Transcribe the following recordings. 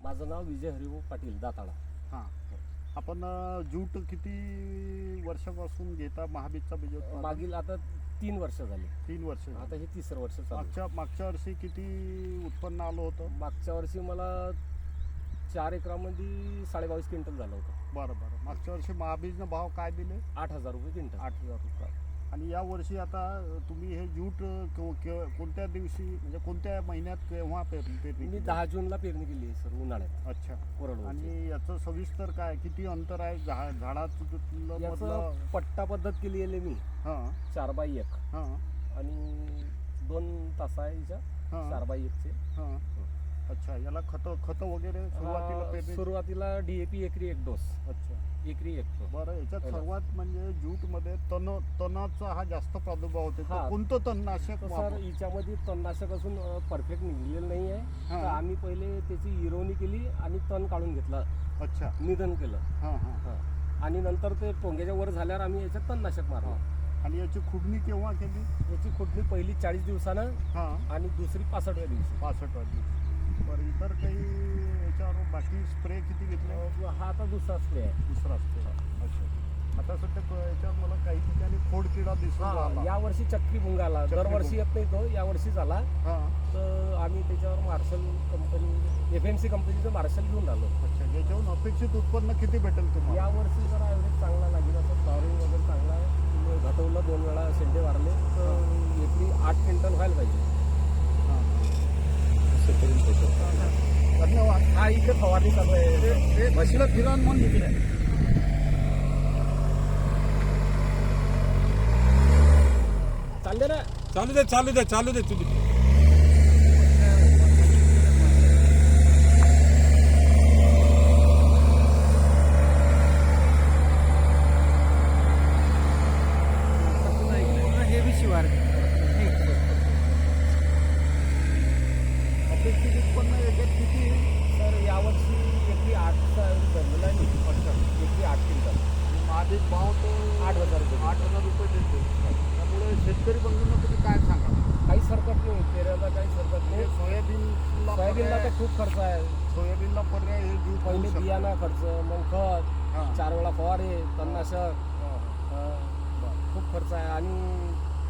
माझं नाव विजय हरिभाऊ पाटील दाताळा. हां, आपण जूट किती वर्षापासून घेता महाबीजचा बीज उत्पादन? मागील आता 3 वर्ष झाली. 3 वर्ष झाली. आता हे 3रं वर्ष चालू आहे. मागच्या वर्षी किती उत्पन्न आलं होतं? मागच्या वर्षी मला 4 एकरामध्ये 22.5 क्विंटल झालं होतं. बरं. मागच्या वर्षी महाबीजनं भाव काय दिले? 8,000 रुपये क्विंटल. 8,000 रुपये. आणि या वर्षी आता तुम्ही हे जूट कोणत्या दिवशी म्हणजे कोणत्या महिन्यात केव्हा पेरणी? मी 10 जूनला पेरणी केली आहे सर, उन्हाळ्यात. अच्छा. कोरडवाहू. आणि याचं सविस्तर काय किती अंतर आहे झाडाचं याचं पट्टा पद्धत केली आहे मी. हां 4x1. हां आणि 2 तास आहे हिच्या हां 4x1चे. हां. अच्छा, याला खत वगैरे सुरुवातीला DAP एकरी 1 डोस. अच्छा, एकरी 1 डोस. बरं. याच्यात सर्वात म्हणजे जूटमध्ये तणाचा हा जास्त प्रादुर्भाव होते. हां. कोणतं तणनाशक सर हिच्यामध्ये तणनाशक असून परफेक्ट निघलेलं नाही आहे. हां. तर आम्ही पहिले त्याची इरवणी केली आणि तण काढून घेतलं, अच्छा, निधन केलं. हां हां. आणि नंतर ते टोंग्याच्या वर झाल्यावर आम्ही याच्यात तणनाशक मारलं. आणि याची खुडणी केव्हा केली? याची खुडणी पहिली 40 दिवसानं हां आणि दुसरी 65व्या दिवशी. 65 दिवस. बरं, इतर काही याच्यावर बाकी स्प्रे किती घेतले? हा आता दुसरा स्प्रे आहे. दुसरा स्प्रे. अच्छा. आता सध्या याच्यावर मला काही ठिकाणी खोड किडा दिसून राहिला. या वर्षी चक्री भुंगा आला. दरवर्षी येत नाही तो, या वर्षी झाला. हां. तर आम्ही त्याच्यावर मार्शल कंपनी FMC कंपनीचं मार्शल घेऊन आलो. अच्छा, याच्याहून अपेक्षित उत्पन्न किती भेटेल तुम्हाला? या वर्षी जरा ॲव्हरेज चांगला लागेल. असं फ्लॉवरिंग वगैरे चांगला आहे. घटवलं 2 वेळा शेंडे मारले तर एकरी 8 क्विंटल व्हायला पाहिजे. धन्यवाद. हा इथे फवारणी चालू आहे. म्हशीला फिरान म्हणून इकडे चालले ना. चालू दे तुम्ही. अपेक्षित उत्पन्न याच्यात किती? सर यावर्षी एकरी 8चा धरलेला आहे. एकरी 8 क्विंटल. महाबीज भाव तो 8,000 रुपये. 8,000 रुपये देतो. त्यामुळे शेतकरी बंधूंना तुम्ही काय सांगा? काहीच हरकत नाही. पेऱ्याला काहीच हरकत हे नाही. सोयाबीनला तर खूप खर्च आहे. सोयाबीनला पर्याय हे जूट होऊ पहिले शकतं. बियाणा खर्च, मग खत, हां. 4 वेळा फवारे, तणनाशक, बरं. खूप खर्च आहे. आणि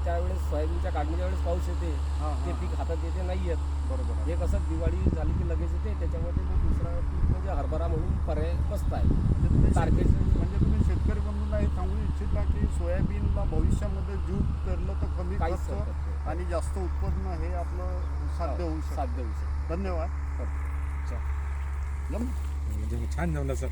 त्यावेळेस सोयाबीनच्या काढणीच्या वेळेस पाऊस येते, हां, ते हां. पीक हातात येते नाही येत. बरोबर आहे. हे कसं दिवाळी झाली की लगेच येते. त्याच्यामध्ये मग दुसरा पीक म्हणजे हरभरा म्हणून पर्याय मस्त आहे. म्हणजे तुम्ही शेतकरी बंधूंना हे सांगू इच्छिता की सोयाबीनला भविष्यामध्ये जूट पेरलं तर कमी काहीच खर्च हरकत नाही. आणि जास्त उत्पन्न हे आपलं साध्य होऊ शकतं. साध्य होऊ शकतं. धन्यवाद. छान जमलं सर.